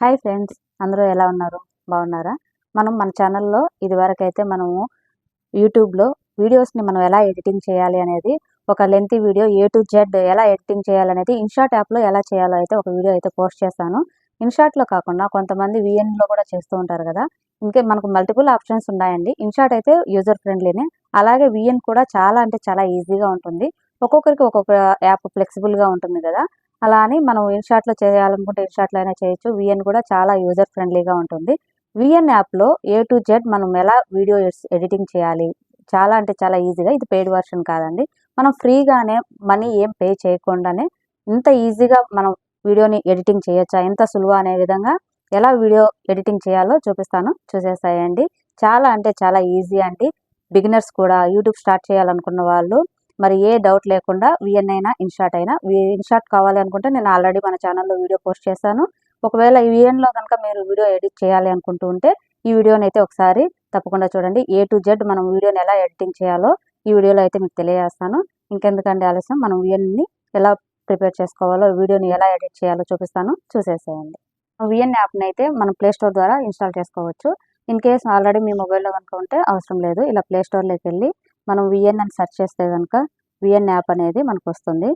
Hi friends, అందరూ ఎలా ఉన్నారు? బాగున్నారా? మన ఛానల్లో ఇదివరకైతే మనము యూట్యూబ్లో వీడియోస్ని మనం ఎలా ఎడిటింగ్ చేయాలి అనేది ఒక lengthy video A to Z ఎలా ఎడిటింగ్ చేయాలనేది ఇన్షాట్ యాప్లో ఎలా చేయాలో అయితే ఒక వీడియో అయితే పోస్ట్ చేశాను. ఇన్షాట్లో కాకుండా కొంతమంది విఎన్లో కూడా చేస్తూ ఉంటారు కదా. ఇంకే మనకు మల్టిపుల్ ఆప్షన్స్ ఉన్నాయండి. ఇన్షాట్ అయితే యూజర్ ఫ్రెండ్లీనే, అలాగే విఎన్ కూడా చాలా అంటే చాలా ఈజీగా ఉంటుంది. ఒక్కొక్కరికి ఒక్కొక్క యాప్ ఫ్లెక్సిబుల్గా ఉంటుంది కదా. అలా అని మనం ఇన్షాట్లో చేయాలనుకుంటే ఇన్షాట్లో అయినా చేయొచ్చు. విఎన్ కూడా చాలా యూజర్ ఫ్రెండ్లీగా ఉంటుంది. విఎన్ యాప్లో ఏ టు జెడ్ మనం ఎలా వీడియో ఎడిటింగ్ చేయాలి, చాలా అంటే చాలా ఈజీగా. ఇది పెయిడ్ వర్షన్ కాదండి. మనం ఫ్రీగానే మనీ ఏం పే చేయకుండానే ఇంత ఈజీగా మనం వీడియోని ఎడిటింగ్ చేయొచ్చా, ఎంత సులువు అనే విధంగా ఎలా వీడియో ఎడిటింగ్ చేయాలో చూపిస్తాను, చూసేసాయండి. చాలా అంటే చాలా ఈజీ అండి. బిగినర్స్ కూడా యూట్యూబ్ స్టార్ట్ చేయాలనుకున్న వాళ్ళు మరి ఏ డౌట్ లేకుండా విఎన్ అయినా ఇన్షాట్ అయినా, ఇన్షాట్ కావాలి అనుకుంటే నేను ఆల్రెడీ మన ఛానల్లో వీడియో పోస్ట్ చేశాను. ఒకవేళ ఈ విఎన్లో కనుక మీరు వీడియో ఎడిట్ చేయాలి అనుకుంటూ ఉంటే ఈ వీడియోని అయితే ఒకసారి తప్పకుండా చూడండి. ఏ టు జెడ్ మనం వీడియోని ఎలా ఎడిటింగ్ చేయాలో ఈ వీడియోలో అయితే మీకు తెలియజేస్తాను. ఇంకెందుకంటే ఆలస్యం, మనం విఎన్ని ఎలా ప్రిపేర్ చేసుకోవాలో, వీడియోని ఎలా ఎడిట్ చేయాలో చూపిస్తాను, చూసేసేయండి. విఎన్ యాప్ని అయితే మనం ప్లేస్టోర్ ద్వారా ఇన్స్టాల్ చేసుకోవచ్చు. ఇన్ కేస్ ఆల్రెడీ మీ మొబైల్లో కనుక ఉంటే అవసరం లేదు. ఇలా ప్లేస్టోర్లోకి వెళ్ళి మనం విఎన్ అని సెర్చ్ చేస్తే కనుక విఎన్ యాప్ అనేది మనకు వస్తుంది.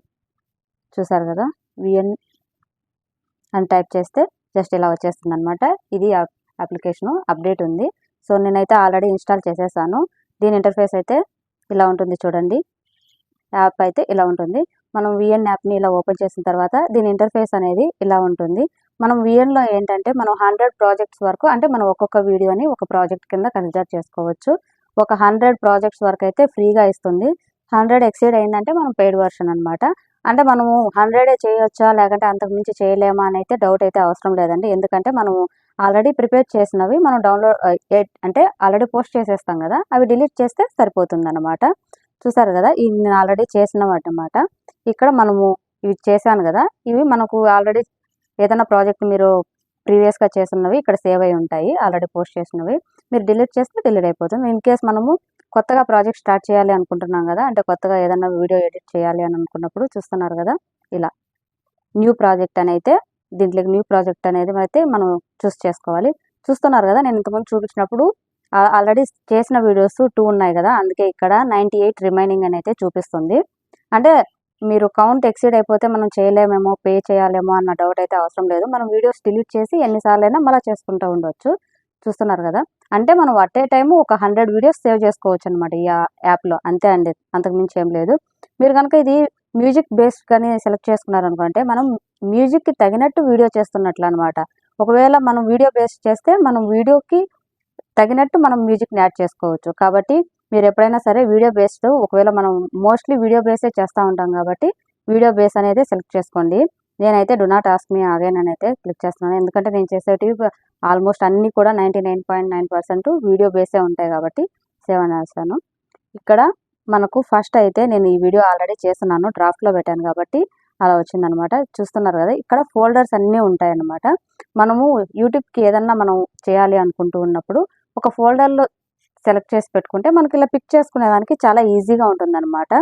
చూసారు కదా, విఎన్ అని టైప్ చేస్తే జస్ట్ ఇలా వచ్చేస్తుంది అనమాట. ఇది అప్లికేషను అప్డేట్ ఉంది. సో నేనైతే ఆల్రెడీ ఇన్స్టాల్ చేసేసాను. దీని ఇంటర్ఫేస్ అయితే ఇలా ఉంటుంది చూడండి. యాప్ అయితే ఇలా ఉంటుంది. మనం విఎన్ యాప్ని ఇలా ఓపెన్ చేసిన తర్వాత దీని ఇంటర్ఫేస్ అనేది ఇలా ఉంటుంది. మనం విఎన్లో ఏంటంటే మనం 100 ప్రాజెక్ట్స్ వరకు, అంటే మనం ఒక్కొక్క వీడియోని ఒక ప్రాజెక్ట్ కింద కన్సిడర్ చేసుకోవచ్చు. ఒక 100 ప్రాజెక్ట్స్ వరకు అయితే ఫ్రీగా ఇస్తుంది. 100 ఎక్సీడ్ అయిందంటే మనం పెయిడ్ వర్షన్ అనమాట. అంటే మనము 100 చేయొచ్చా లేకంటే అంతకుమించి చేయలేమా అని అయితే డౌట్ అయితే అవసరం లేదండి. ఎందుకంటే మనము ఆల్రెడీ ప్రిపేర్ చేసినవి మనం డౌన్లోడ్ అంటే ఆల్రెడీ పోస్ట్ చేసేస్తాం కదా, అవి డిలీట్ చేస్తే సరిపోతుంది అనమాట. చూసారు కదా, ఇవి నేను ఆల్రెడీ చేసినవి అన్నమాట. ఇక్కడ మనము ఇవి చేశాను కదా, ఇవి మనకు ఆల్రెడీ ఏదైనా ప్రాజెక్ట్ మీరు ప్రీవియస్గా చేసినవి ఇక్కడ సేవ్ అయి ఉంటాయి. ఆల్రెడీ పోస్ట్ చేసినవి మీరు డిలీట్ చేస్తే డిలీట్ అయిపోతుంది. ఇన్ కేస్ మనము కొత్తగా ప్రాజెక్ట్ స్టార్ట్ చేయాలి అనుకుంటున్నాం కదా, అంటే కొత్తగా ఏదైనా వీడియో ఎడిట్ చేయాలి అని అనుకున్నప్పుడు చూస్తున్నారు కదా, ఇలా న్యూ ప్రాజెక్ట్ అని అయితే దీంట్లోకి న్యూ ప్రాజెక్ట్ అనేది అయితే మనం చూస్ చేసుకోవాలి. చూస్తున్నారు కదా, నేను ఇంతకుముందు చూపించినప్పుడు ఆల్రెడీ చేసిన వీడియోస్ 2 ఉన్నాయి కదా, అందుకే ఇక్కడ 98 రిమైనింగ్ అని అయితే చూపిస్తుంది. అంటే మీరు కౌంట్ ఎక్సీడ్ అయిపోతే మనం చేయలేమేమో, పే చేయాలేమో అన్న డౌట్ అయితే అవసరం లేదు. మనం వీడియోస్ డిలీట్ చేసి ఎన్నిసార్లు అయినా మళ్ళీ చేసుకుంటూ ఉండవచ్చు. చూస్తున్నారు కదా, అంటే మనం అట్ ఏ టైము ఒక 100 వీడియోస్ సేవ్ చేసుకోవచ్చు అనమాట ఈ యాప్లో. అంతే అండి, అంతకుమించి ఏం లేదు. మీరు కనుక ఇది మ్యూజిక్ బేస్డ్ కానీ సెలెక్ట్ చేసుకున్నారనుకుంటే మనం మ్యూజిక్కి తగినట్టు వీడియో చేస్తున్నట్లు అనమాట. ఒకవేళ మనం వీడియో బేస్డ్ చేస్తే మనం వీడియోకి తగినట్టు మనం మ్యూజిక్ని యాడ్ చేసుకోవచ్చు. కాబట్టి మీరు ఎప్పుడైనా సరే వీడియో బేస్డ్, ఒకవేళ మనం మోస్ట్లీ వీడియో బేసే చేస్తూ ఉంటాం కాబట్టి వీడియో బేస్ అనేది సెలెక్ట్ చేసుకోండి. నేనైతే do not ask me again అని అయితే క్లిక్ చేస్తున్నాను. ఎందుకంటే నేను చేసేటివి ఆల్మోస్ట్ అన్నీ కూడా 99.9% వీడియో బేసే ఉంటాయి కాబట్టి సేవ్ అని వేస్తాను. ఇక్కడ మనకు ఫస్ట్ అయితే నేను ఈ వీడియో ఆల్రెడీ చేస్తున్నాను, డ్రాఫ్ట్లో పెట్టాను కాబట్టి అలా వచ్చిందనమాట. చూస్తున్నారు కదా, ఇక్కడ ఫోల్డర్స్ అన్నీ ఉంటాయన్నమాట. మనము యూట్యూబ్కి ఏదన్నా మనం చేయాలి అనుకుంటూ ఉన్నప్పుడు ఒక ఫోల్డర్లో సెలెక్ట్ చేసి పెట్టుకుంటే మనకి ఇలా పిక్ చేసుకునేదానికి చాలా ఈజీగా ఉంటుందన్నమాట.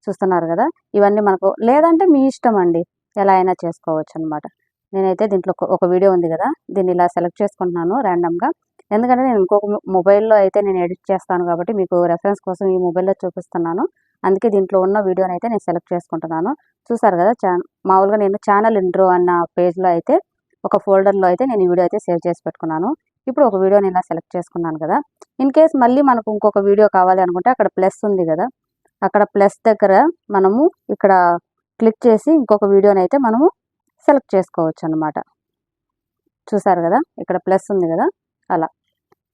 చూస్తున్నారు కదా, ఇవన్నీ మనకు లేదంటే మీ ఇష్టం అండి, ఎలా అయినా చేసుకోవచ్చు అనమాట. నేనైతే దీంట్లో ఒక వీడియో ఉంది కదా, దీన్ని ఇలా సెలెక్ట్ చేసుకుంటున్నాను ర్యాండమ్గా. ఎందుకంటే నేను ఇంకొక మొబైల్లో అయితే నేను ఎడిట్ చేస్తాను కాబట్టి మీకు రెఫరెన్స్ కోసం ఈ మొబైల్లో చూపిస్తున్నాను. అందుకే దీంట్లో ఉన్న వీడియోని అయితే నేను సెలెక్ట్ చేసుకుంటున్నాను. చూసారు కదా, మామూలుగా నేను ఛానల్ ఇంట్రో అన్న పేజ్లో అయితే ఒక ఫోల్డర్లో అయితే నేను ఈ వీడియో అయితే సేవ్ చేసి పెట్టుకున్నాను. ఇప్పుడు ఒక వీడియోని ఇలా సెలెక్ట్ చేసుకున్నాను కదా. ఇన్ కేస్ మళ్ళీ మనకు ఇంకొక వీడియో కావాలి అనుకుంటే అక్కడ ప్లస్ ఉంది కదా, అక్కడ ప్లస్ దగ్గర మనము ఇక్కడ క్లిక్ చేసి ఇంకొక వీడియోని అయితే మనము సెలెక్ట్ చేసుకోవచ్చు అనమాట. చూసారు కదా, ఇక్కడ ప్లస్ ఉంది కదా, అలా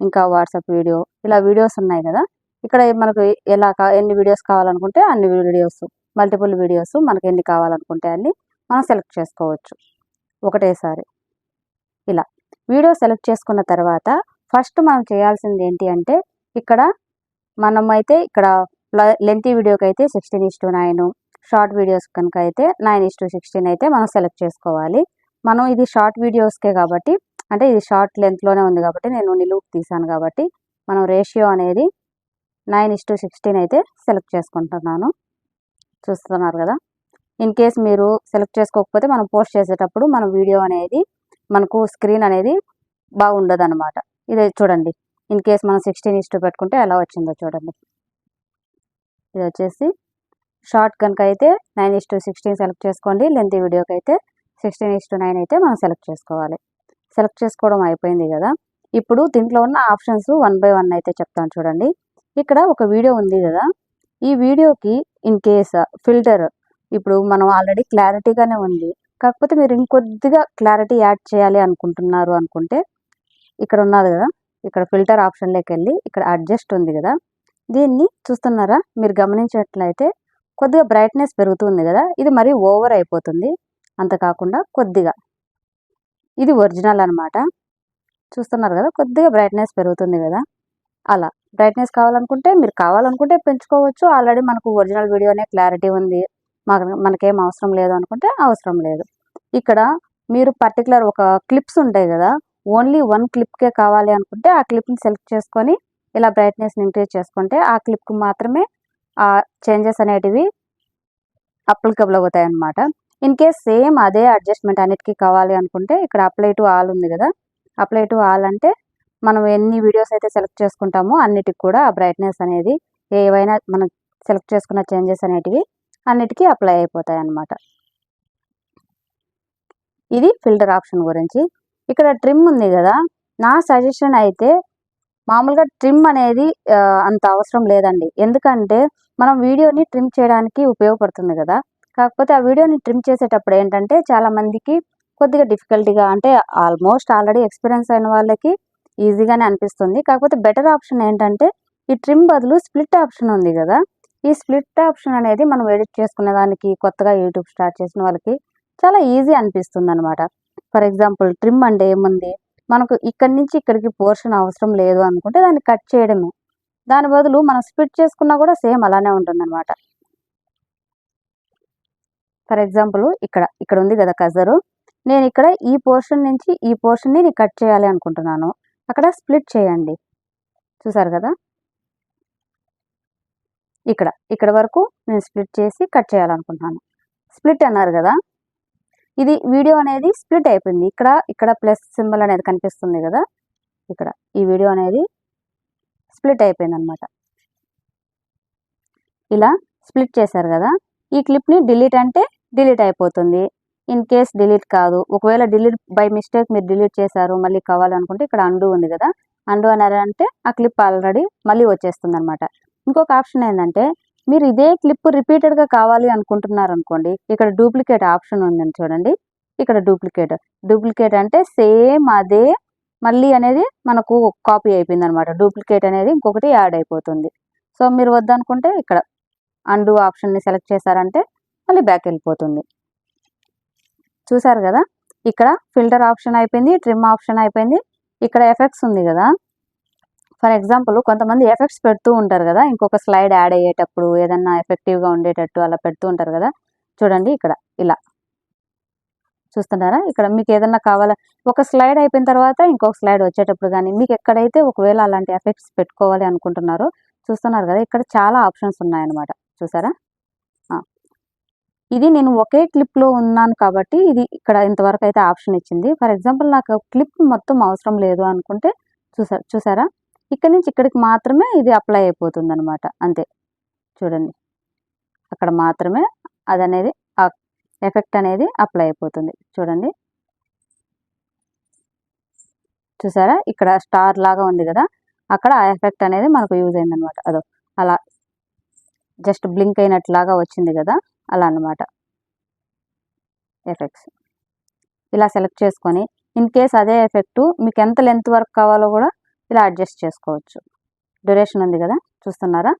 ఇంకా వాట్సాప్ వీడియో, ఇలా వీడియోస్ ఉన్నాయి కదా. ఇక్కడ మనకు ఎలా ఎన్ని వీడియోస్ కావాలనుకుంటే అన్ని వీడియోస్, మల్టిపుల్ వీడియోస్ మనకి ఎన్ని కావాలనుకుంటే అన్ని మనం సెలెక్ట్ చేసుకోవచ్చు ఒకటేసారి. ఇలా వీడియో సెలెక్ట్ చేసుకున్న తర్వాత ఫస్ట్ మనం చేయాల్సింది ఏంటి అంటే, ఇక్కడ మనమైతే ఇక్కడ లెంతీ వీడియోకి అయితే 16:9, షార్ట్ వీడియోస్ కనుక అయితే 9:16 అయితే మనం సెలెక్ట్ చేసుకోవాలి. మనం ఇది షార్ట్ వీడియోస్కే కాబట్టి, అంటే ఇది షార్ట్ లెంత్లోనే ఉంది కాబట్టి నేను నిలువుకి తీసాను కాబట్టి మనం రేషియో అనేది 9:16 అయితే సెలెక్ట్ చేసుకుంటున్నాను. చూస్తున్నారు కదా. ఇన్ కేస్ మీరు సెలెక్ట్ చేసుకోకపోతే మనం పోస్ట్ చేసేటప్పుడు మన వీడియో అనేది మనకు స్క్రీన్ అనేది బాగుండదు అనమాట. ఇది చూడండి, ఇన్ కేస్ మనం 16:2 పెట్టుకుంటే ఎలా వచ్చిందో చూడండి. ఇది వచ్చేసి షార్ట్ కనుక అయితే 9:16 సెలెక్ట్ చేసుకోండి. లెంత్ వీడియోకి అయితే 16:9 అయితే మనం సెలెక్ట్ చేసుకోవాలి. సెలెక్ట్ చేసుకోవడం అయిపోయింది కదా. ఇప్పుడు దీంట్లో ఉన్న ఆప్షన్స్ 1 బై 1 అయితే చెప్తాను చూడండి. ఇక్కడ ఒక వీడియో ఉంది కదా, ఈ వీడియోకి ఇన్ కేస్ ఫిల్టర్ ఇప్పుడు మనం ఆల్రెడీ క్లారిటీగానే ఉంది, కాకపోతే మీరు ఇంకొద్దిగా క్లారిటీ యాడ్ చేయాలి అనుకుంటున్నారు అనుకుంటే ఇక్కడ ఉన్నది కదా, ఇక్కడ ఫిల్టర్ ఆప్షన్లోకి వెళ్ళి ఇక్కడ అడ్జస్ట్ ఉంది కదా, దీన్ని చూస్తున్నారా, మీరు గమనించినట్లయితే కొద్దిగా బ్రైట్నెస్ పెరుగుతుంది కదా, ఇది మరీ ఓవర్ అయిపోతుంది. అంత కాకుండా కొద్దిగా, ఇది ఒరిజినల్ అనమాట. చూస్తున్నారు కదా, కొద్దిగా బ్రైట్నెస్ పెరుగుతుంది కదా. అలా బ్రైట్నెస్ కావాలనుకుంటే మీరు కావాలనుకుంటే పెంచుకోవచ్చు. ఆల్రెడీ మనకు ఒరిజినల్ వీడియోనే క్లారిటీ ఉంది, మనకేం అవసరం లేదు అనుకుంటే అవసరం లేదు. ఇక్కడ మీరు పర్టికులర్ ఒక క్లిప్స్ ఉంటాయి కదా, ఓన్లీ 1 క్లిప్కే కావాలి అనుకుంటే ఆ క్లిప్ని సెలెక్ట్ చేసుకొని ఇలా బ్రైట్నెస్ని ఇంక్రీజ్ చేసుకుంటే ఆ క్లిప్కి మాత్రమే ఆ చేంజెస్ అనేటివి అప్లికబుల్ అవుతాయి అన్నమాట. ఇన్ కేస్ సేమ్ అదే అడ్జస్ట్మెంట్ అన్నిటికీ కావాలి అనుకుంటే ఇక్కడ అప్లై టు ఆల్ ఉంది కదా, అప్లై టు ఆల్ అంటే మనం ఎన్ని వీడియోస్ అయితే సెలెక్ట్ చేసుకుంటామో అన్నిటికి కూడా ఆ బ్రైట్నెస్ అనేది ఏవైనా మనం సెలెక్ట్ చేసుకున్న చేంజెస్ అనేటివి అన్నిటికీ అప్లై అయిపోతాయి అన్నమాట. ఇది ఫిల్టర్ ఆప్షన్ గురించి. ఇక్కడ ట్రిమ్ ఉంది కదా, నా సజెషన్ అయితే మామూలుగా ట్రిమ్ అనేది అంత అవసరం లేదండి. ఎందుకంటే మనం వీడియోని ట్రిమ్ చేయడానికి ఉపయోగపడుతుంది కదా, కాకపోతే ఆ వీడియోని ట్రిమ్ చేసేటప్పుడు ఏంటంటే చాలామందికి కొద్దిగా డిఫికల్టీగా, అంటే ఆల్మోస్ట్ ఆల్రెడీ ఎక్స్పీరియన్స్ అయిన వాళ్ళకి ఈజీగానే అనిపిస్తుంది. కాకపోతే బెటర్ ఆప్షన్ ఏంటంటే ఈ ట్రిమ్ బదులు స్ప్లిట్ ఆప్షన్ ఉంది కదా, ఈ స్ప్లిట్ ఆప్షన్ అనేది మనం ఎడిట్ చేసుకునే దానికి కొత్తగా యూట్యూబ్ స్టార్ట్ చేసిన వాళ్ళకి చాలా ఈజీ అనిపిస్తుంది అనమాట. ఫర్ ఎగ్జాంపుల్ ట్రిమ్ అంటే ఏముంది, మనకు ఇక్కడి నుంచి ఇక్కడికి పోర్షన్ అవసరం లేదు అనుకుంటే దాన్ని కట్ చేయడమే, దాని బదులు మనం స్ప్లిట్ చేసుకున్నా కూడా సేమ్ అలానే ఉంటుంది అనమాట. ఫర్ ఎగ్జాంపుల్ ఇక్కడ ఉంది కదా కజరు, నేను ఇక్కడ ఈ పోర్షన్ నుంచి ఈ పోర్షన్ని నేను కట్ చేయాలి అనుకుంటున్నాను, అక్కడ స్ప్లిట్ చేయండి. చూసారు కదా, ఇక్కడ వరకు నేను స్ప్లిట్ చేసి కట్ చేయాలనుకుంటున్నాను. స్ప్లిట్ అన్నారు కదా, ఇది వీడియో అనేది స్ప్లిట్ అయిపోయింది. ఇక్కడ ప్లస్ సింబల్ అనేది కనిపిస్తుంది కదా, ఇక్కడ ఈ వీడియో అనేది స్ప్లిట్ అయిపోయింది అనమాట. ఇలా స్ప్లిట్ చేశారు కదా, ఈ క్లిప్ని డిలీట్ అంటే డిలీట్ అయిపోతుంది. ఇన్ కేస్ డిలీట్ కాదు, ఒకవేళ డిలీట్ బై మిస్టేక్ మీరు డిలీట్ చేశారు మళ్ళీ కావాలనుకుంటే ఇక్కడ అండు ఉంది కదా, అండు అన్నారంటే ఆ క్లిప్ ఆల్రెడీ మళ్ళీ వచ్చేస్తుంది అనమాట. ఇంకొక ఆప్షన్ ఏంటంటే మీరు ఇదే క్లిప్ రిపీటెడ్గా కావాలి అనుకుంటున్నారు అనుకోండి, ఇక్కడ డూప్లికేట్ ఆప్షన్ ఉందని చూడండి. ఇక్కడ డూప్లికేట్ అంటే సేమ్ అదే మళ్ళీ అనేది మనకు కాపీ అయిపోయింది అనమాట. డూప్లికేట్ అనేది ఇంకొకటి యాడ్ అయిపోతుంది. సో మీరు వద్దనుకుంటే ఇక్కడ అండు ఆప్షన్ని సెలెక్ట్ చేశారంటే మళ్ళీ బ్యాక్ వెళ్ళిపోతుంది. చూసారు కదా, ఇక్కడ ఫిల్టర్ ఆప్షన్ అయిపోయింది, ట్రిమ్ ఆప్షన్ అయిపోయింది. ఇక్కడ ఎఫెక్ట్స్ ఉంది కదా, ఫర్ ఎగ్జాంపుల్ కొంతమంది ఎఫెక్ట్స్ పెడుతూ ఉంటారు కదా, ఇంకొక స్లైడ్ యాడ్ అయ్యేటప్పుడు ఏదన్నా ఎఫెక్టివ్గా ఉండేటట్టు అలా పెడుతూ ఉంటారు కదా. చూడండి ఇక్కడ ఇలా చూస్తున్నారా, ఇక్కడ మీకు ఏదన్నా కావాలా, ఒక స్లైడ్ అయిపోయిన తర్వాత ఇంకొక స్లైడ్ వచ్చేటప్పుడు కానీ మీకు ఎక్కడైతే ఒకవేళ అలాంటి ఎఫెక్ట్స్ పెట్టుకోవాలి అనుకుంటున్నారో చూస్తున్నారు కదా, ఇక్కడ చాలా ఆప్షన్స్ ఉన్నాయన్నమాట. చూసారా, ఇది నేను ఒకే క్లిప్లో ఉన్నాను కాబట్టి ఇది ఇక్కడ ఇంతవరకు అయితే ఆప్షన్ ఇచ్చింది. ఫర్ ఎగ్జాంపుల్ నాకు క్లిప్ మొత్తం అవసరం లేదు అనుకుంటే చూసారా, ఇక్కడ నుంచి ఇక్కడికి మాత్రమే ఇది అప్లై అయిపోతుంది అనమాట. అంతే, చూడండి అక్కడ మాత్రమే అది అనేది ఆ ఎఫెక్ట్ అనేది అప్లై అయిపోతుంది. చూడండి, చూసారా ఇక్కడ స్టార్ లాగా ఉంది కదా, అక్కడ ఆ ఎఫెక్ట్ అనేది మనకు యూజ్ అయింది అనమాట. అదో అలా జస్ట్ బ్లింక్ అయినట్లాగా వచ్చింది కదా, అలా అన్నమాట ఎఫెక్ట్స్. ఇలా సెలెక్ట్ చేసుకొని ఇన్ కేస్ అదే ఎఫెక్ట్ మీకు ఎంత లెంత్ వరకు కావాలో కూడా ఇలా అడ్జస్ట్ చేసుకోవచ్చు. డ్యూరేషన్ ఉంది కదా, చూస్తున్నారా,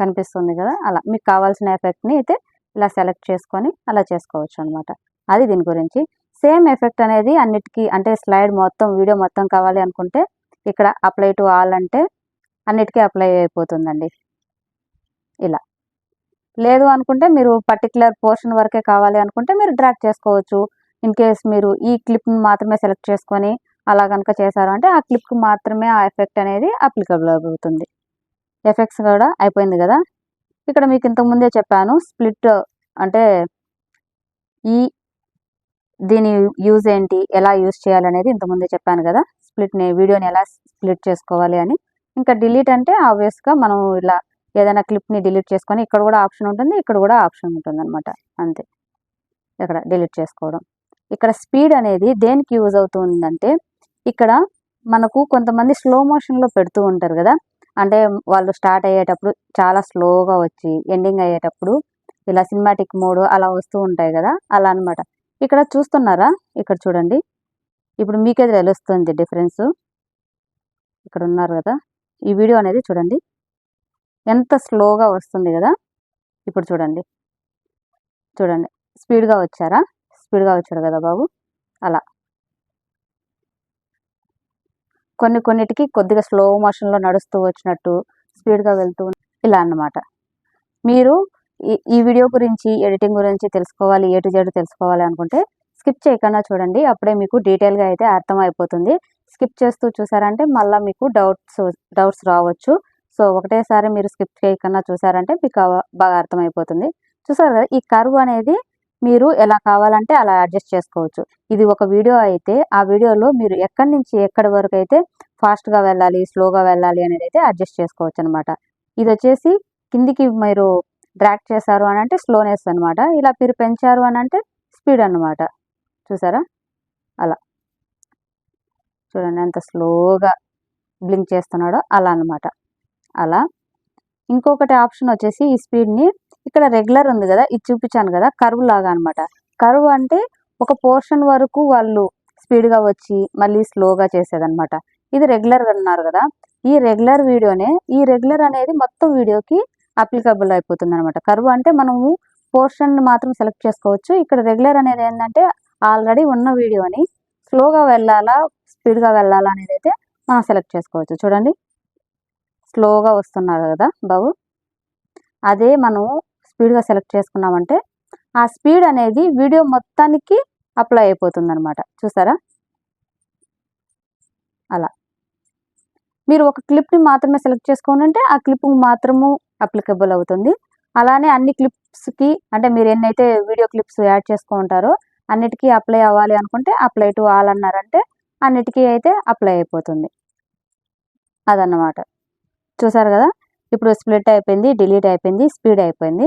కనిపిస్తుంది కదా, అలా మీకు కావాల్సిన ఎఫెక్ట్ని అయితే ఇలా సెలెక్ట్ చేసుకొని అలా చేసుకోవచ్చు అనమాట. అది దీని గురించి. సేమ్ ఎఫెక్ట్ అనేది అన్నిటికీ, అంటే స్లైడ్ మొత్తం వీడియో మొత్తం కావాలి అనుకుంటే ఇక్కడ అప్లై టు ఆల్ అంటే అన్నిటికీ అప్లై అయిపోతుందండి. ఇలా లేదు అనుకుంటే మీరు పర్టికులర్ పోర్షన్ వరకే కావాలి అనుకుంటే మీరు డ్రాగ్ చేసుకోవచ్చు. ఇన్ కేస్ మీరు ఈ క్లిప్ని మాత్రమే సెలెక్ట్ చేసుకొని అలా కనుక చేశారు అంటే ఆ క్లిప్కి మాత్రమే ఆ ఎఫెక్ట్ అనేది అప్లికబుల్ అవుతుంది. ఎఫెక్ట్స్ కూడా అయిపోయింది కదా. ఇక్కడ మీకు ఇంతకుముందే చెప్పాను, స్ప్లిట్ అంటే ఈ దీని యూజ్ ఏంటి, ఎలా యూజ్ చేయాలనేది ఇంతకుముందే చెప్పాను కదా. వీడియోని ఎలా స్ప్లిట్ చేసుకోవాలి అని. ఇంకా డిలీట్ అంటే ఆబ్వియస్గా మనం ఇలా ఏదైనా క్లిప్ని డిలీట్ చేసుకొని ఇక్కడ కూడా ఆప్షన్ ఉంటుంది, ఇక్కడ కూడా ఆప్షన్ ఉంటుంది అనమాట. అంతే, ఇక్కడ డిలీట్ చేసుకోవడం. ఇక్కడ స్పీడ్ అనేది దేనికి యూజ్ అవుతుందంటే, ఇక్కడ మనకు కొంతమంది స్లో మోషన్లో పెడుతూ ఉంటారు కదా. అంటే వాళ్ళు స్టార్ట్ అయ్యేటప్పుడు చాలా స్లోగా వచ్చి ఎండింగ్ అయ్యేటప్పుడు ఇలా సినిమాటిక్ మోడ్ అలా వస్తూ ఉంటాయి కదా, అలా అనమాట. ఇక్కడ చూస్తున్నారా, ఇక్కడ చూడండి, ఇప్పుడు మీకే తెలుస్తుంది డిఫరెన్స్. ఇక్కడ ఉన్నారు కదా, ఈ వీడియో అనేది చూడండి ఎంత స్లోగా వస్తుంది కదా. ఇప్పుడు చూడండి, చూడండి స్పీడ్గా వచ్చారా, స్పీడ్గా వచ్చాడు కదా బాబు. అలా కొన్నిటికి కొద్దిగా స్లో మోషన్లో నడుస్తూ వచ్చినట్టు, స్పీడ్గా వెళ్తూ ఇలా అన్నమాట. మీరు ఈ వీడియో గురించి, ఎడిటింగ్ గురించి తెలుసుకోవాలి, ఏ టు జెడ్ తెలుసుకోవాలి అనుకుంటే స్కిప్ చేయకుండా చూడండి. అప్పుడే మీకు డీటెయిల్గా అయితే అర్థమైపోతుంది. స్కిప్ చేస్తూ చూసారంటే మళ్ళీ మీకు డౌట్స్ రావచ్చు. సో ఒకటేసారి మీరు స్కిప్ చేయకుండా చూసారంటే మీకు బాగా అర్థమైపోతుంది. చూసారు కదా, ఈ కర్వ్ అనేది మీరు ఎలా కావాలంటే అలా అడ్జస్ట్ చేసుకోవచ్చు. ఇది ఒక వీడియో అయితే ఆ వీడియోలో మీరు ఎక్కడి నుంచి ఎక్కడి వరకు అయితే ఫాస్ట్గా వెళ్ళాలి, స్లోగా వెళ్ళాలి అనేది అయితే అడ్జస్ట్ చేసుకోవచ్చు అనమాట. ఇది వచ్చేసి కిందికి మీరు డ్రాగ్ చేశారు అని అంటే స్లోనెస్ అనమాట, ఇలా మీరు పెంచారు అని అంటే స్పీడ్ అనమాట. చూసారా, అలా చూడండి ఎంత స్లోగా బ్లింక్ చేస్తున్నాడో అలా అనమాట. అలా ఇంకొకటి ఆప్షన్ వచ్చేసి ఈ స్పీడ్ని ఇక్కడ రెగ్యులర్ ఉంది కదా, ఇది చూపించాను కదా, కర్వ్ లాగా అనమాట. కర్వ్ అంటే ఒక పోర్షన్ వరకు వాళ్ళు స్పీడ్గా వచ్చి మళ్ళీ స్లోగా చేసేదనమాట. ఇది రెగ్యులర్ అన్నారు కదా, ఈ రెగ్యులర్ వీడియోనే, ఈ రెగ్యులర్ అనేది మొత్తం వీడియోకి అప్లికబుల్ అయిపోతుంది అనమాట. కర్వ్ అంటే మనము పోర్షన్ మాత్రం సెలెక్ట్ చేసుకోవచ్చు. ఇక్కడ రెగ్యులర్ అనేది ఏంటంటే ఆల్రెడీ ఉన్న వీడియోని స్లోగా వెళ్ళాలా, స్పీడ్గా వెళ్ళాలా అనేది అయితే మనం సెలెక్ట్ చేసుకోవచ్చు. చూడండి స్లోగా వస్తున్నారు కదా బాబు, అదే మనం స్పీడ్గా సెలెక్ట్ చేసుకున్నామంటే ఆ స్పీడ్ అనేది వీడియో మొత్తానికి అప్లై అయిపోతుంది అనమాట. చూసారా, అలా మీరు ఒక క్లిప్ని మాత్రమే సెలెక్ట్ చేసుకోనంటే ఆ క్లిప్ మాత్రము అప్లికబుల్ అవుతుంది. అలానే అన్ని క్లిప్స్కి అంటే మీరు ఎన్నైతే వీడియో క్లిప్స్ యాడ్ చేసుకుంటారో అన్నిటికీ అప్లై అవ్వాలి అనుకుంటే అప్లై టు ఆల్ అన్నారంటే అన్నిటికీ అయితే అప్లై అయిపోతుంది. అదన్నమాట. చూసారు కదా, ఇప్పుడు స్ప్లిట్ అయిపోయింది, డిలీట్ అయిపోయింది, స్పీడ్ అయిపోయింది.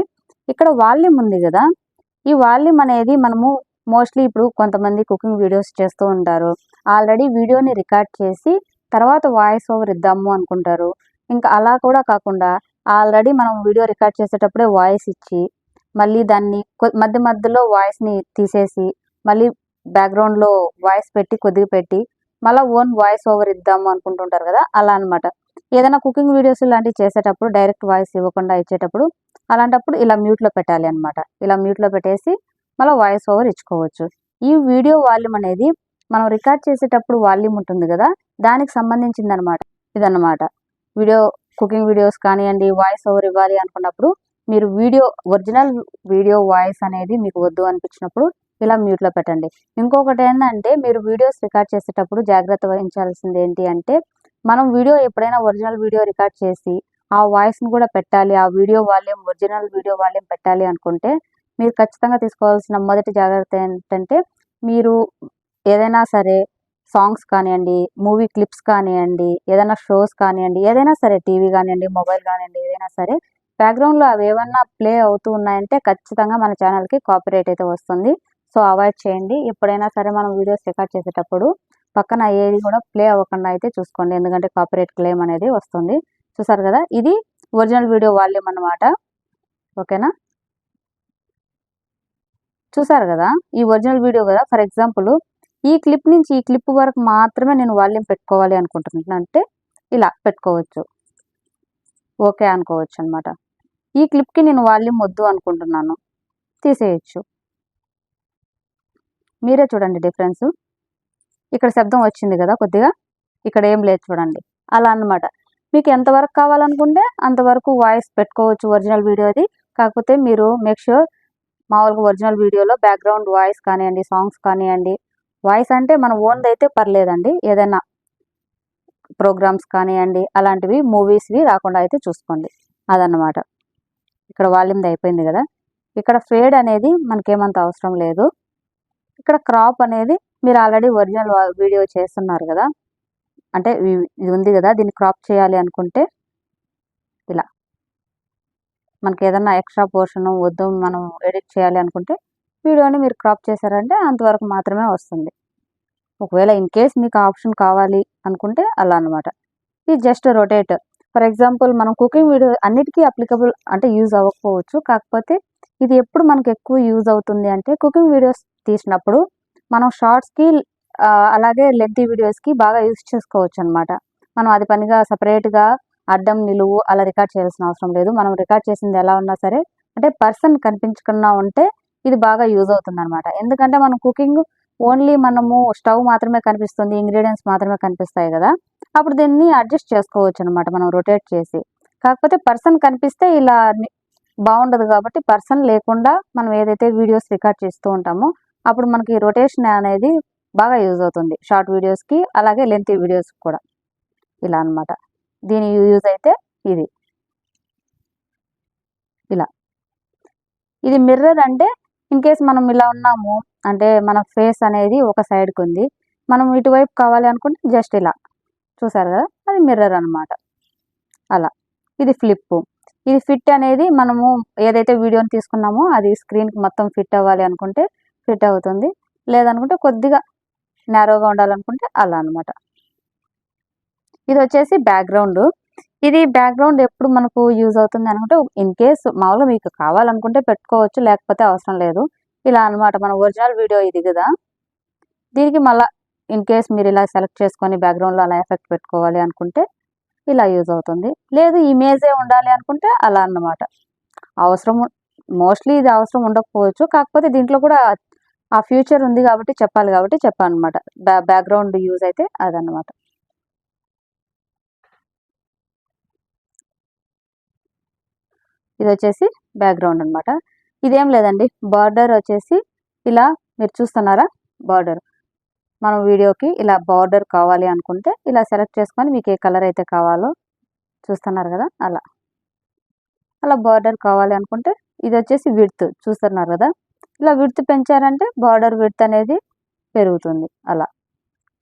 ఇక్కడ వాల్యూమ్ ఉంది కదా, ఈ వాల్యూమ్ అనేది మనము మోస్ట్లీ ఇప్పుడు కొంతమంది కుకింగ్ వీడియోస్ చేస్తూ ఉంటారు. ఆల్రెడీ వీడియోని రికార్డ్ చేసి తర్వాత వాయిస్ ఓవర్ ఇద్దాము అనుకుంటారు. ఇంకా అలా కూడా కాకుండా ఆల్రెడీ మనం వీడియో రికార్డ్ చేసేటప్పుడే వాయిస్ ఇచ్చి మళ్ళీ దాన్ని మధ్య మధ్యలో వాయిస్ని తీసేసి మళ్ళీ బ్యాక్గ్రౌండ్లో వాయిస్ పెట్టి కొద్దిగా పెట్టి మళ్ళీ ఓన్ వాయిస్ ఓవర్ ఇద్దాము అనుకుంటుంటారు కదా, అలా అనమాట. ఏదైనా కుకింగ్ వీడియోస్ ఇలాంటివి చేసేటప్పుడు డైరెక్ట్ వాయిస్ ఇవ్వకుండా ఇచ్చేటప్పుడు అలాంటప్పుడు ఇలా మ్యూట్లో పెట్టాలి అనమాట. ఇలా మ్యూట్లో పెట్టేసి మళ్ళీ వాయిస్ ఓవర్ ఇచ్చుకోవచ్చు. ఈ వీడియో వాల్యూమ్ అనేది మనం రికార్డ్ చేసేటప్పుడు వాల్యూమ్ ఉంటుంది కదా, దానికి సంబంధించింది అనమాట ఇదన్నమాట. కుకింగ్ వీడియోస్ కానివ్వండి, వాయిస్ ఓవర్ ఇవ్వాలి అనుకున్నప్పుడు మీరు ఒరిజినల్ వీడియో వాయిస్ అనేది మీకు వద్దు అనిపించినప్పుడు ఇలా మ్యూట్లో పెట్టండి. ఇంకొకటి ఏంటంటే మీరు వీడియోస్ రికార్డ్ చేసేటప్పుడు జాగ్రత్త వహించాల్సింది ఏంటి అంటే, మనం వీడియో ఎప్పుడైనా ఒరిజినల్ వీడియో రికార్డ్ చేసి ఆ వాయిస్ని కూడా పెట్టాలి, ఆ ఒరిజినల్ వీడియో వాల్యూమ్ పెట్టాలి అనుకుంటే మీరు ఖచ్చితంగా తీసుకోవాల్సిన మొదటి జాగ్రత్త ఏంటంటే, మీరు ఏదైనా సరే సాంగ్స్ కానివ్వండి, మూవీ క్లిప్స్ కానివ్వండి, ఏదైనా షోస్ కానివ్వండి, ఏదైనా సరే టీవీ కానివ్వండి, మొబైల్ కానివ్వండి, ఏదైనా సరే బ్యాక్గ్రౌండ్లో అవి ఏమన్నా ప్లే అవుతూ ఉన్నాయంటే ఖచ్చితంగా మన ఛానల్కి కాపీరైట్ అయితే వస్తుంది. సో అవాయిడ్ చేయండి. ఎప్పుడైనా సరే మనం వీడియోస్ రికార్డ్ చేసేటప్పుడు పక్కన ఏది కూడా ప్లే అవ్వకుండా అయితే చూసుకోండి, ఎందుకంటే కాపీరైట్ క్లెయిమ్ అనేది వస్తుంది. చూసారు కదా, ఇది ఒరిజినల్ వీడియో వాల్యూమ్ అన్నమాట. ఓకేనా, చూసారు కదా, ఈ ఒరిజినల్ వీడియో కదా. ఫర్ ఎగ్జాంపుల్ ఈ క్లిప్ నుంచి ఈ క్లిప్ వరకు మాత్రమే నేను వాల్యూమ్ పెట్టుకోవాలి అనుకుంటున్నాను అంటే ఇలా పెట్టుకోవచ్చు, ఓకే అనుకోవచ్చు అనమాట. ఈ క్లిప్కి నేను వాల్యూమ్ వద్దు అనుకుంటున్నాను, తీసేయచ్చు. మీరే చూడండి డిఫరెన్స్. ఇక్కడ శబ్దం వచ్చింది కదా కొద్దిగా, ఇక్కడ ఏం లేదు చూడండి, అలా అన్నమాట. మీకు ఎంతవరకు కావాలనుకుంటే అంతవరకు వాయిస్ పెట్టుకోవచ్చు ఒరిజినల్ వీడియోది. కాకపోతే మీరు మేక్ ష్యూర్ మామూలుగా ఒరిజినల్ వీడియోలో బ్యాక్గ్రౌండ్ వాయిస్ కానివ్వండి, సాంగ్స్ కానివ్వండి, వాయిస్ అంటే మన ఓన్ది అయితే పర్లేదండి, ఏదైనా ప్రోగ్రామ్స్ కానివ్వండి అలాంటివి మూవీస్వి రాకుండా అయితే చూసుకోండి, అదన్నమాట. ఇక్కడ వాల్యూమ్ది అయిపోయింది కదా. ఇక్కడ ఫేడ్ అనేది మనకేమంత అవసరం లేదు. ఇక్కడ క్రాప్ అనేది మీరు ఆల్రెడీ ఒరిజినల్ వీడియో చేస్తున్నారు కదా, అంటే ఇది ఉంది కదా, దీన్ని క్రాప్ చేయాలి అనుకుంటే ఇలా మనకి ఏదన్నా ఎక్స్ట్రా పోర్షన్ వద్దు మనం ఎడిట్ చేయాలి అనుకుంటే వీడియోని మీరు క్రాప్ చేశారంటే అంతవరకు మాత్రమే వస్తుంది. ఒకవేళ ఇన్ కేస్ మీకు ఆప్షన్ కావాలి అనుకుంటే అలా అనమాట. ఇది జస్ట్ రొటేట్. ఫర్ ఎగ్జాంపుల్ మనం కుకింగ్ వీడియో అన్నిటికీ అప్లికబుల్ అంటే యూజ్ అవ్వకపోవచ్చు. కాకపోతే ఇది ఎప్పుడు మనకు ఎక్కువ యూజ్ అవుతుంది అంటే కుకింగ్ వీడియోస్ తీసినప్పుడు మనం షార్ట్స్కి అలాగే లెంతీ వీడియోస్కి బాగా యూజ్ చేసుకోవచ్చు అనమాట. మనం అది పనిగా సపరేట్గా అడ్డం నిలువు అలా రికార్డ్ చేయాల్సిన అవసరం లేదు. మనం రికార్డ్ చేసింది ఎలా ఉన్నా సరే అంటే పర్సన్ కనిపించకుండా ఉంటే ఇది బాగా యూజ్ అవుతుంది అనమాట. ఎందుకంటే మనం కుకింగ్ ఓన్లీ మనము స్టవ్ మాత్రమే కనిపిస్తుంది, ఇంగ్రీడియంట్స్ మాత్రమే కనిపిస్తాయి కదా, అప్పుడు దీన్ని అడ్జస్ట్ చేసుకోవచ్చు అనమాట మనం రొటేట్ చేసి. కాకపోతే పర్సన్ కనిపిస్తే ఇలా బాగుండదు కాబట్టి పర్సన్ లేకుండా మనం ఏదైతే వీడియోస్ రికార్డ్ చేస్తూ ఉంటామో అప్పుడు మనకి రొటేషన్ అనేది బాగా యూజ్ అవుతుంది షార్ట్ వీడియోస్కి అలాగే లెంతీ వీడియోస్కి కూడా. ఇలా అనమాట దీని యూజ్ అయితే ఇది. ఇలా ఇది మిర్రర్ అంటే ఇన్ కేస్ మనం ఇలా ఉన్నాము అంటే మన ఫేస్ అనేది ఒక సైడ్కి ఉంది, మనం ఇటువైపు కావాలి అనుకుంటే జస్ట్ ఇలా చూసారు కదా, అది మిర్రర్ అనమాట. అలా ఇది ఫ్లిప్. ఇది ఫిట్ అనేది మనము ఏదైతే వీడియోని తీసుకున్నామో అది స్క్రీన్కి మొత్తం ఫిట్ అవ్వాలి అనుకుంటే ఫిట్ అవుతుంది, లేదనుకుంటే కొద్దిగా నేరోగా ఉండాలనుకుంటే అలా అనమాట. ఇది వచ్చేసి బ్యాక్గ్రౌండ్. ఇది బ్యాక్గ్రౌండ్ ఎప్పుడు మనకు యూజ్ అవుతుంది అనుకుంటే ఇన్ కేస్ మామూలుగా మీకు కావాలనుకుంటే పెట్టుకోవచ్చు, లేకపోతే అవసరం లేదు. ఇలా అనమాట మన ఒరిజినల్ వీడియో ఇది కదా, దీనికి మళ్ళీ ఇన్ కేస్ మీరు ఇలా సెలెక్ట్ చేసుకొని బ్యాక్గ్రౌండ్లో అలా ఎఫెక్ట్ పెట్టుకోవాలి అనుకుంటే ఇలా యూజ్ అవుతుంది. లేదు ఇమేజే ఉండాలి అనుకుంటే అలా అన్నమాట. అవసరం మోస్ట్లీ ఇది అవసరం ఉండకపోవచ్చు, కాకపోతే దీంట్లో కూడా ఆ ఫ్యూచర్ ఉంది కాబట్టి చెప్పాలి కాబట్టి చెప్పాను అనమాట. బ్యాక్గ్రౌండ్ యూజ్ అయితే అదన్నమాట. ఇది వచ్చేసి బ్యాక్గ్రౌండ్ అనమాట. ఇదేం లేదండి, బార్డర్ వచ్చేసి ఇలా మీరు చూస్తున్నారా, బార్డర్ మనం వీడియోకి ఇలా బార్డర్ కావాలి అనుకుంటే ఇలా సెలెక్ట్ చేసుకొని మీకు ఏ కలర్ అయితే కావాలో చూస్తున్నారు కదా, అలా అలా బార్డర్ కావాలి అనుకుంటే ఇది వచ్చేసి విడ్త్ చూస్తున్నారు కదా, ఇలా విడ్త్ పెంచారంటే బార్డర్ విడ్త్ అనేది పెరుగుతుంది. అలా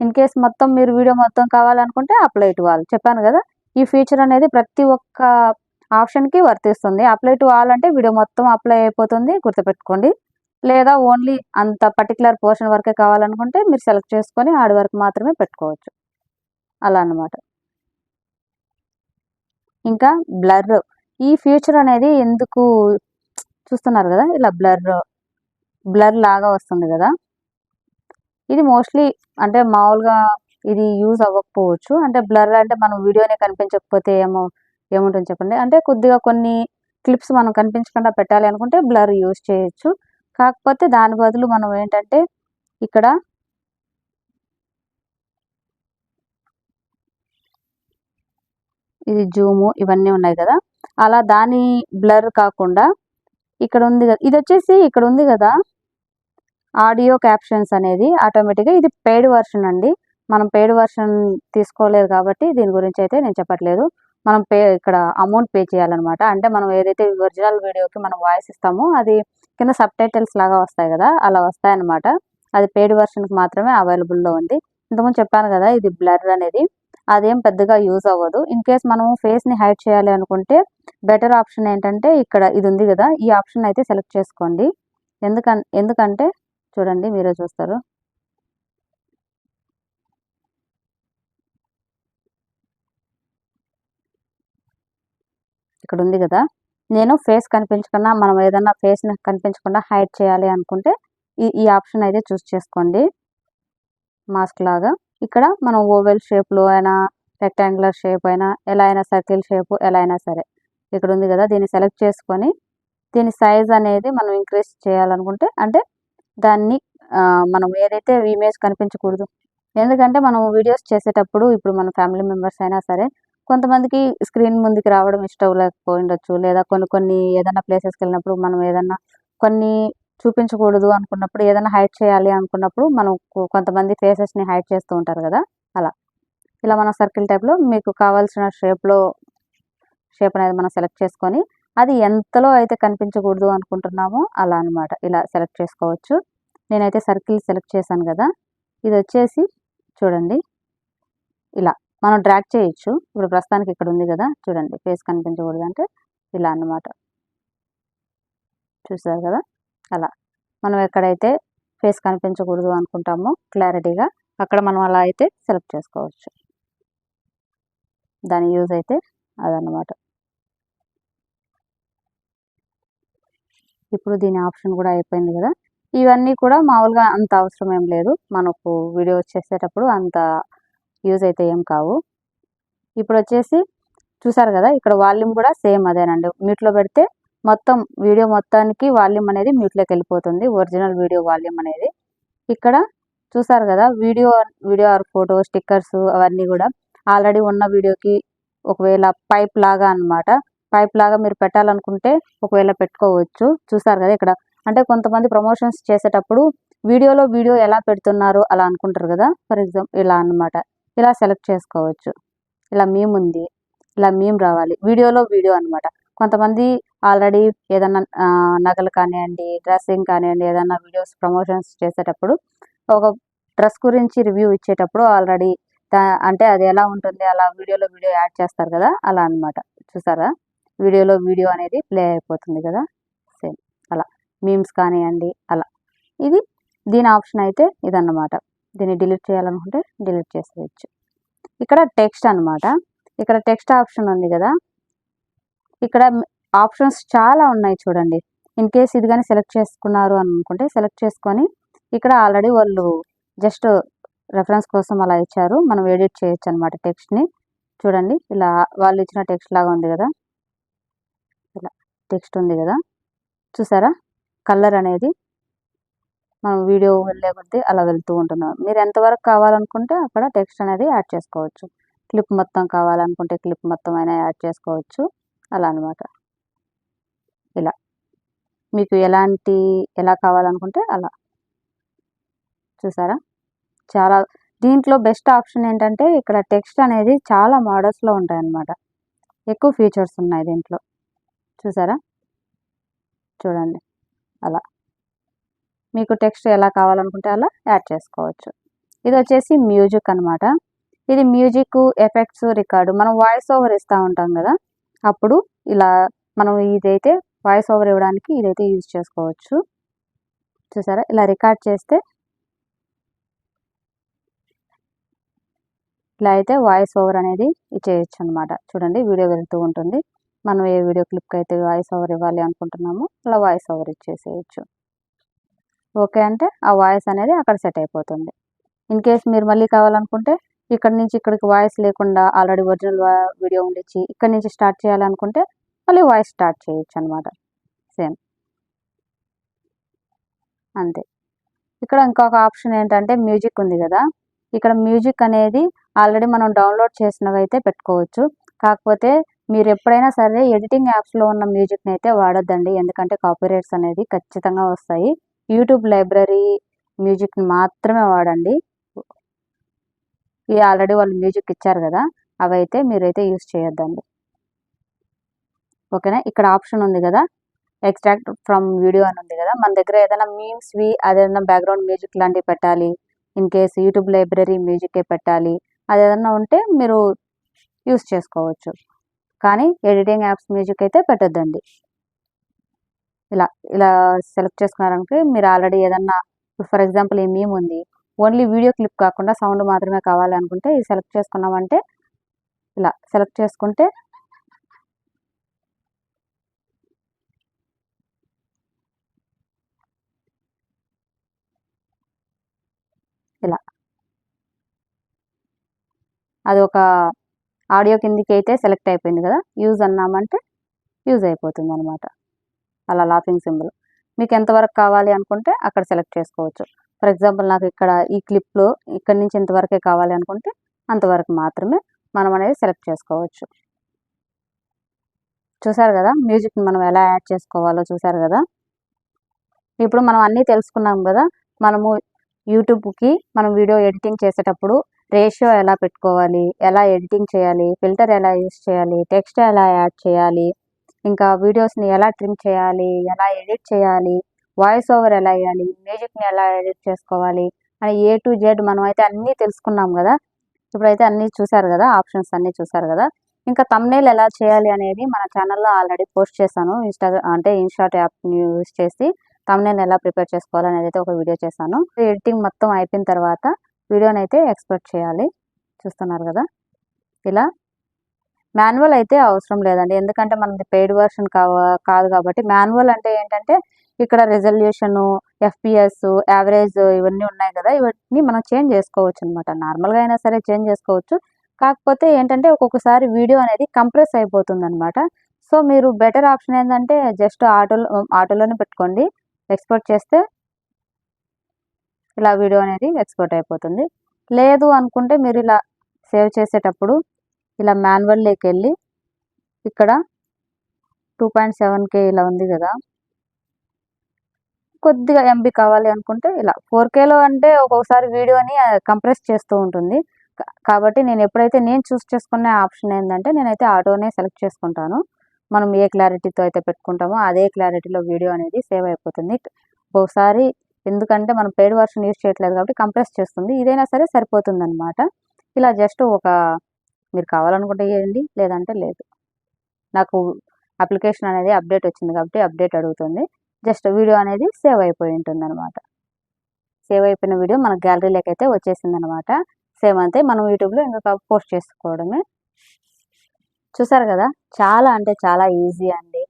ఇన్ కేస్ మొత్తం మీరు వీడియో మొత్తం కావాలనుకుంటే అప్లై టు ఆల్ చెప్పాను కదా, ఈ ఫీచర్ అనేది ప్రతి ఒక్క ఆప్షన్కి వర్తిస్తుంది. అప్లై టు ఆల్ అంటే వీడియో మొత్తం అప్లై అయిపోతుంది, గుర్తుపెట్టుకోండి. లేదా ఓన్లీ అంత పర్టికులర్ పోర్షన్ వరకే కావాలనుకుంటే మీరు సెలెక్ట్ చేసుకొని ఆడి వరకు మాత్రమే పెట్టుకోవచ్చు, అలా అన్నమాట. ఇంకా బ్లర్, ఈ ఫీచర్ అనేది ఎందుకు చూస్తున్నారు కదా, ఇలా బ్లర్ లాగా వస్తుంది కదా, ఇది మోస్ట్లీ అంటే మామూలుగా ఇది యూజ్ అవ్వకపోవచ్చు. అంటే బ్లర్ అంటే మనం వీడియోనే కనిపించకపోతే ఏముంటుంది చెప్పండి, అంటే కొద్దిగా కొన్ని క్లిప్స్ మనం కనిపించకుండా పెట్టాలి అనుకుంటే బ్లర్ యూజ్ చేయొచ్చు. కాకపోతే దాని బదులు మనం ఏంటంటే ఇక్కడ ఇది జూము ఇవన్నీ ఉన్నాయి కదా, అలా దాని బ్లర్ కాకుండా ఇక్కడ ఉంది కదా, ఇది వచ్చేసి ఇక్కడ ఉంది కదా ఆడియో క్యాప్షన్స్ అనేది ఆటోమేటిక్గా, ఇది పెయిడ్ వర్షన్ అండి. మనం పెయిడ్ వర్షన్ తీసుకోలేదు కాబట్టి దీని గురించి అయితే నేను చెప్పట్లేదు. మనం ఇక్కడ అమౌంట్ పే చేయాలన్నమాట. అంటే మనం ఏదైతే ఒరిజినల్ వీడియోకి మనం వాయిస్ ఇస్తామో అది కింద సబ్ టైటిల్స్ లాగా వస్తాయి కదా, అలా వస్తాయన్నమాట. అది పెయిడ్ వర్షన్కి మాత్రమే అవైలబుల్లో ఉంది. ఇంతకుముందు చెప్పాను కదా ఇది బ్లర్ అనేది, అదేం పెద్దగా యూజ్ అవ్వదు. ఇన్ కేస్ మనం ఫేస్ని హైడ్ చేయాలి అనుకుంటే బెటర్ ఆప్షన్ ఏంటంటే ఇక్కడ ఇది ఉంది కదా, ఈ ఆప్షన్ అయితే సెలెక్ట్ చేసుకోండి. ఎందుకంటే చూడండి మీరే చూస్తారు, ఇక్కడ ఉంది కదా, నేను ఫేస్ కనిపించకుండా మనం ఏదన్నా ఫేస్ని కనిపించకుండా హైడ్ చేయాలి అనుకుంటే ఈ ఆప్షన్ అయితే చూస్ చేసుకోండి. మాస్క్ లాగా ఇక్కడ మనం ఓవెల్ షేప్లో అయినా రెక్టాంగులర్ షేప్ అయినా ఎలా అయినా సర్కిల్ షేప్ ఎలా అయినా సరే ఇక్కడ ఉంది కదా, దీన్ని సెలెక్ట్ చేసుకొని దీని సైజ్ అనేది మనం ఇంక్రీజ్ చేయాలనుకుంటే అంటే దాన్ని మనం ఏదైతే ఇమేజ్ కనిపించకూడదు, ఎందుకంటే మనం వీడియోస్ చేసేటప్పుడు ఇప్పుడు మన ఫ్యామిలీ మెంబర్స్ అయినా సరే కొంతమందికి స్క్రీన్ ముందుకి రావడం ఇష్టం లేకపోయిండొచ్చు, లేదా కొన్ని ఏదైనా ప్లేసెస్కి వెళ్ళినప్పుడు మనం ఏదన్నా కొన్ని చూపించకూడదు అనుకున్నప్పుడు ఏదైనా హైడ్ చేయాలి అనుకున్నప్పుడు మనం కొంతమంది ఫేసెస్ని హైడ్ చేస్తూ ఉంటారు కదా, అలా ఇలా మనం సర్కిల్ టైప్లో మీకు కావాల్సిన షేప్ అనేది మనం సెలెక్ట్ చేసుకొని అది ఎంతలో అయితే కనిపించకూడదు అనుకుంటున్నామో అలా అనమాట ఇలా సెలెక్ట్ చేసుకోవచ్చు. నేనైతే సర్కిల్ సెలెక్ట్ చేశాను కదా, ఇది వచ్చేసి చూడండి ఇలా మనం డ్రాగ్ చేయొచ్చు. ఇప్పుడు ప్రస్తుతానికి ఇక్కడ ఉంది కదా, చూడండి ఫేస్ కనిపించకూడదు అంటే ఇలా అన్నమాట. చూసారు కదా, అలా మనం ఎక్కడైతే ఫేస్ కనిపించకూడదు అనుకుంటామో క్లారిటీగా అక్కడ మనం అలా అయితే సెలెక్ట్ చేసుకోవచ్చు. దాని యూజ్ అయితే అదన్నమాట. ఇప్పుడు దీని ఆప్షన్ కూడా అయిపోయింది కదా. ఇవన్నీ కూడా మామూలుగా అంత అవసరం ఏం లేదు, మనకు వీడియో చేసేటప్పుడు అంత యూజ్ అయితే ఏం కావు. ఇప్పుడు వచ్చేసి చూసారు కదా, ఇక్కడ వాల్యూమ్ కూడా సేమ్ అదేనండి. మ్యూట్లో పెడితే మొత్తం వీడియో మొత్తానికి వాల్యూమ్ అనేది మ్యూట్లోకి వెళ్ళిపోతుంది, ఒరిజినల్ వీడియో వాల్యూమ్ అనేది. ఇక్కడ చూసారు కదా, వీడియో ఆర్ ఫోటో స్టిక్కర్స్ అవన్నీ కూడా ఆల్రెడీ ఉన్న వీడియోకి ఒకవేళ పైప్ లాగా అన్నమాట, పైప్ లాగా మీరు పెట్టాలనుకుంటే ఒకవేళ పెట్టుకోవచ్చు. చూసారు కదా ఇక్కడ, అంటే కొంతమంది ప్రమోషన్స్ చేసేటప్పుడు వీడియో ఎలా పెడుతున్నారు అలా అనుకుంటారు కదా. ఫర్ ఎగ్జాంపుల్ ఇలా అన్నమాట, ఇలా సెలెక్ట్ చేసుకోవచ్చు. ఇలా మీమ్ ఉంది, ఇలా మీమ్ రావాలి, వీడియో అన్నమాట. కొంతమంది ఆల్రెడీ ఏదన్నా నగలు కానివ్వండి, డ్రెస్సింగ్ కానివ్వండి, ఏదన్నా వీడియోస్ ప్రమోషన్స్ చేసేటప్పుడు ఒక డ్రెస్ గురించి రివ్యూ ఇచ్చేటప్పుడు ఆల్రెడీ అంటే అది ఎలా ఉంటుంది అలా వీడియో యాడ్ చేస్తారు కదా, అలా అన్నమాట. చూసారా, వీడియో అనేది ప్లే అయిపోతుంది కదా, సేమ్ అలా మీమ్స్ కానివ్వండి అలా. ఇది దీని ఆప్షన్ అయితే ఇదన్నమాట. దీన్ని డిలీట్ చేయాలనుకుంటే డిలీట్ చేసేయచ్చు. ఇక్కడ టెక్స్ట్ అన్నమాట, ఇక్కడ టెక్స్ట్ ఆప్షన్ ఉంది కదా, ఇక్కడ ఆప్షన్స్ చాలా ఉన్నాయి చూడండి. ఇన్ కేస్ ఇది కానీ సెలెక్ట్ చేసుకున్నారు అనుకుంటే సెలెక్ట్ చేసుకొని ఇక్కడ ఆల్రెడీ వాళ్ళు జస్ట్ రెఫరెన్స్ కోసం అలా ఇచ్చారు, మనం ఎడిట్ చేయొచ్చు అనమాట టెక్స్ట్ని. చూడండి ఇలా వాళ్ళు ఇచ్చిన టెక్స్ట్ లాగా ఉంది కదా, ఇలా టెక్స్ట్ ఉంది కదా, చూసారా కలర్ అనేది మనం వీడియో వెళ్ళే కొద్దీ అలా వెళ్తూ ఉంటున్నాం. మీరు ఎంతవరకు కావాలనుకుంటే అక్కడ టెక్స్ట్ అనేది యాడ్ చేసుకోవచ్చు. క్లిప్ మొత్తం కావాలనుకుంటే క్లిప్ మొత్తం అయినా యాడ్ చేసుకోవచ్చు, అలా అనమాట. ఇలా మీకు ఎలా కావాలనుకుంటే అలా. చూసారా, చాలా దీంట్లో బెస్ట్ ఆప్షన్ ఏంటంటే ఇక్కడ టెక్స్ట్ అనేది చాలా మోడల్స్లో ఉంటాయి అన్నమాట, ఎక్కువ ఫీచర్స్ ఉన్నాయి దీంట్లో. చూసారా, చూడండి అలా మీకు టెక్స్ట్ ఎలా కావాలనుకుంటే అలా యాడ్ చేసుకోవచ్చు. ఇది వచ్చేసి మ్యూజిక్ అనమాట. ఇది మ్యూజిక్, ఎఫెక్ట్స్, రికార్డు. మనం వాయిస్ ఓవర్ ఇస్తూ ఉంటాం కదా, అప్పుడు ఇలా మనం ఇదైతే వాయిస్ ఓవర్ ఇవ్వడానికి ఇదైతే యూజ్ చేసుకోవచ్చు. చూసారా, ఇలా రికార్డ్ చేస్తే ఇలా అయితే వాయిస్ ఓవర్ అనేది చేయొచ్చు అనమాట. చూడండి వీడియో వెళ్తూ ఉంటుంది, మనం ఏ వీడియో క్లిప్కి అయితే వాయిస్ ఓవర్ ఇవ్వాలి అనుకుంటున్నామో అలా వాయిస్ ఓవర్ ఇచ్చేసేయచ్చు. ఓకే అంటే ఆ వాయిస్ అనేది అక్కడ సెట్ అయిపోతుంది. ఇన్ కేస్ మీరు మళ్ళీ కావాలనుకుంటే ఇక్కడ నుంచి ఇక్కడికి వాయిస్ లేకుండా ఆల్రెడీ ఒరిజినల్ వీడియో ఉండిచ్చి ఇక్కడ నుంచి స్టార్ట్ చేయాలనుకుంటే మళ్ళీ వాయిస్ స్టార్ట్ చేయొచ్చు అనమాట, సేమ్ అంతే. ఇక్కడ ఇంకొక ఆప్షన్ ఏంటంటే మ్యూజిక్ ఉంది కదా, ఇక్కడ మ్యూజిక్ అనేది ఆల్రెడీ మనం డౌన్లోడ్ చేసినవి అయితే పెట్టుకోవచ్చు. కాకపోతే మీరు ఎప్పుడైనా సరే ఎడిటింగ్ యాప్స్లో ఉన్న మ్యూజిక్ని అయితే వాడొద్దండి, ఎందుకంటే కాపీరైట్స్ అనేది ఖచ్చితంగా వస్తాయి. యూట్యూబ్ లైబ్రరీ మ్యూజిక్ని మాత్రమే వాడండి. ఈ ఆల్రెడీ వాళ్ళు మ్యూజిక్ ఇచ్చారు కదా, అవైతే మీరైతే యూజ్ చేయొద్దండి, ఓకేనా. ఇక్కడ ఆప్షన్ ఉంది కదా, ఎక్స్ట్రాక్ట్ ఫ్రమ్ వీడియో అని ఉంది కదా, మన దగ్గర ఏదైనా మీమ్స్వి అదేదైనా బ్యాక్గ్రౌండ్ మ్యూజిక్ లాంటివి పెట్టాలి, ఇన్ కేస్ యూట్యూబ్ లైబ్రరీ మ్యూజికే పెట్టాలి, అది ఏదన్నా ఉంటే మీరు యూజ్ చేసుకోవచ్చు. కానీ ఎడిటింగ్ యాప్స్ మ్యూజిక్ అయితే పెట్టొద్దండి. ఇలా సెలెక్ట్ చేసుకున్నారంటే మీరు ఆల్రెడీ ఏదన్నా, ఫర్ ఎగ్జాంపుల్ ఈ మీమ్ ఉంది, ఓన్లీ వీడియో క్లిప్ కాకుండా సౌండ్ మాత్రమే కావాలి అనుకుంటే ఇది సెలెక్ట్ చేసుకున్నామంటే ఇలా సెలెక్ట్ చేసుకుంటే ఇలా అది ఒక ఆడియో కిందికి అయితే సెలెక్ట్ అయిపోయింది కదా, యూజ్ అన్నామంటే యూజ్ అయిపోతుంది అనమాట. అలా లాఫింగ్ సింబల్ మీకు ఎంతవరకు కావాలి అనుకుంటే అక్కడ సెలెక్ట్ చేసుకోవచ్చు. ఫర్ ఎగ్జాంపుల్ నాకు ఇక్కడ ఈ క్లిప్లో ఇక్కడ నుంచి ఇంతవరకే కావాలి అనుకుంటే అంతవరకు మాత్రమే మనం అనేది సెలెక్ట్ చేసుకోవచ్చు. చూసారు కదా మ్యూజిక్ మనం ఎలా యాడ్ చేసుకోవాలో చూసారు కదా. ఇప్పుడు మనం అన్నీ తెలుసుకున్నాం కదా, మనము యూట్యూబ్కి మనం వీడియో ఎడిటింగ్ చేసేటప్పుడు రేషియో ఎలా పెట్టుకోవాలి, ఎలా ఎడిటింగ్ చేయాలి, ఫిల్టర్ ఎలా యూస్ చేయాలి, టెక్స్ట్ ఎలా యాడ్ చేయాలి, ఇంకా వీడియోస్ని ఎలా ట్రిమ్ చేయాలి, ఎలా ఎడిట్ చేయాలి, వాయిస్ ఓవర్ ఎలా వేయాలి, మ్యూజిక్ని ఎలా ఎడిట్ చేసుకోవాలి అని A to Z మనం అయితే అన్నీ తెలుసుకున్నాం కదా. ఇప్పుడైతే అన్నీ చూసారు కదా, ఆప్షన్స్ అన్నీ చూసారు కదా. ఇంకా థంబ్నెయిల్ ఎలా చేయాలి అనేది మన ఛానల్లో ఆల్రెడీ పోస్ట్ చేశాను. ఇన్‌షాట్ యాప్‌ని యూజ్ చేసి థంబ్నెయిల్ ఎలా ప్రిపేర్ చేసుకోవాలి అనేది అయితే ఒక వీడియో చేశాను. ఎడిటింగ్ మొత్తం అయిపోయిన తర్వాత వీడియోని అయితే ఎక్స్‌పోర్ట్ చేయాలి. చూస్తున్నారు కదా. ఇలా మాన్యువల్ అయితే అవసరం లేదండి, ఎందుకంటే మనది పెయిడ్ వర్షన్ కాదు కాబట్టి. మాన్యువల్ అంటే ఏంటంటే ఇక్కడ రిజల్యూషను, FPS, యావరేజ్ ఇవన్నీ ఉన్నాయి కదా, ఇవన్నీ మనం చేంజ్ చేసుకోవచ్చు అనమాట. నార్మల్గా అయినా సరే చేంజ్ చేసుకోవచ్చు. కాకపోతే ఏంటంటే ఒక్కొక్కసారి వీడియో అనేది కంప్రెస్ అయిపోతుంది అనమాట. సో మీరు బెటర్ ఆప్షన్ ఏంటంటే జస్ట్ ఆటోలోనే పెట్టుకోండి. ఎక్స్పోర్ట్ చేస్తే ఇలా వీడియో అనేది ఎక్స్పోర్ట్ అయిపోతుంది. లేదు అనుకుంటే మీరు ఇలా సేవ్ చేసేటప్పుడు ఇలా మాన్యువల్లోకి వెళ్ళి ఇక్కడ 2.7K ఇలా ఉంది కదా, కొద్దిగా MB కావాలి అనుకుంటే ఇలా 4Kలో అంటే ఒక్కొక్కసారి వీడియోని కంప్రెస్ చేస్తూ ఉంటుంది. కాబట్టి నేను ఎప్పుడైతే నేను చూస్ చేసుకునే ఆప్షన్ ఏంటంటే నేనైతే ఆటోనే సెలెక్ట్ చేసుకుంటాను. మనం ఏ క్లారిటీతో అయితే పెట్టుకుంటామో అదే క్లారిటీలో వీడియో అనేది సేవ్ అయిపోతుంది. ఒక్కొక్కసారి ఎందుకంటే మనం పెయిడ్ వర్షన్ యూజ్ చేయట్లేదు కాబట్టి కంప్రెస్ చేస్తుంది. ఇదైనా సరే సరిపోతుంది అనమాట. ఇలా జస్ట్ మీరు కావాలనుకుంటే చేయండి, లేదంటే లేదు. నాకు అప్లికేషన్ అనేది అప్డేట్ వచ్చింది కాబట్టి అప్డేట్ అడుగుతుంది. జస్ట్ వీడియో అనేది సేవ్ అయిపోయి ఉంటుంది అనమాట. సేవ్ అయిపోయిన వీడియో మన గ్యాలరీలోకి అయితే వచ్చేసింది అనమాట. సేమ్ అంతే, మనం యూట్యూబ్లో ఇంకా పోస్ట్ చేసుకోవడమే. చూసారు కదా, చాలా అంటే చాలా ఈజీ అండి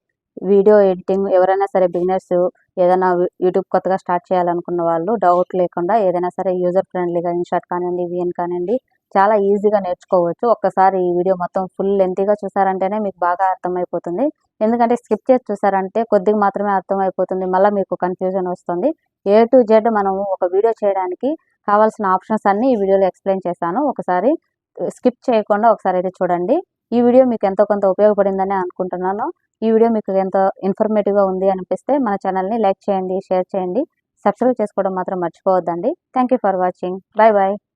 వీడియో ఎడిటింగ్. ఎవరైనా సరే బిగినర్స్, ఏదైనా యూట్యూబ్ కొత్తగా స్టార్ట్ చేయాలనుకున్న వాళ్ళు డౌట్ లేకుండా ఏదైనా సరే యూజర్ ఫ్రెండ్లీగా ఇన్‌షాట్ కానివ్వండి, VN కానివ్వండి, చాలా ఈజీగా నేర్చుకోవచ్చు. ఒక్కసారి ఈ వీడియో మొత్తం ఫుల్ లెంతీగా చూసారంటేనే మీకు బాగా అర్థమైపోతుంది. ఎందుకంటే స్కిప్ చేసి చూసారంటే కొద్దిగా మాత్రమే అర్థమైపోతుంది, మళ్ళీ మీకు కన్ఫ్యూజన్ వస్తుంది. A to Z మనం ఒక వీడియో చేయడానికి కావాల్సిన ఆప్షన్స్ అన్నీ ఈ వీడియోలో ఎక్స్ప్లెయిన్ చేశాను. ఒకసారి స్కిప్ చేయకుండా ఒకసారి అయితే చూడండి. ఈ వీడియో మీకు ఎంతో కొంత ఉపయోగపడిందని అనుకుంటున్నాను. ఈ వీడియో మీకు ఎంతో ఇన్ఫర్మేటివ్గా ఉంది అనిపిస్తే మన ఛానల్ని లైక్ చేయండి, షేర్ చేయండి, సబ్స్క్రైబ్ చేసుకోవడం మాత్రం మర్చిపోవద్దండి. Thank you for watching. Bye bye.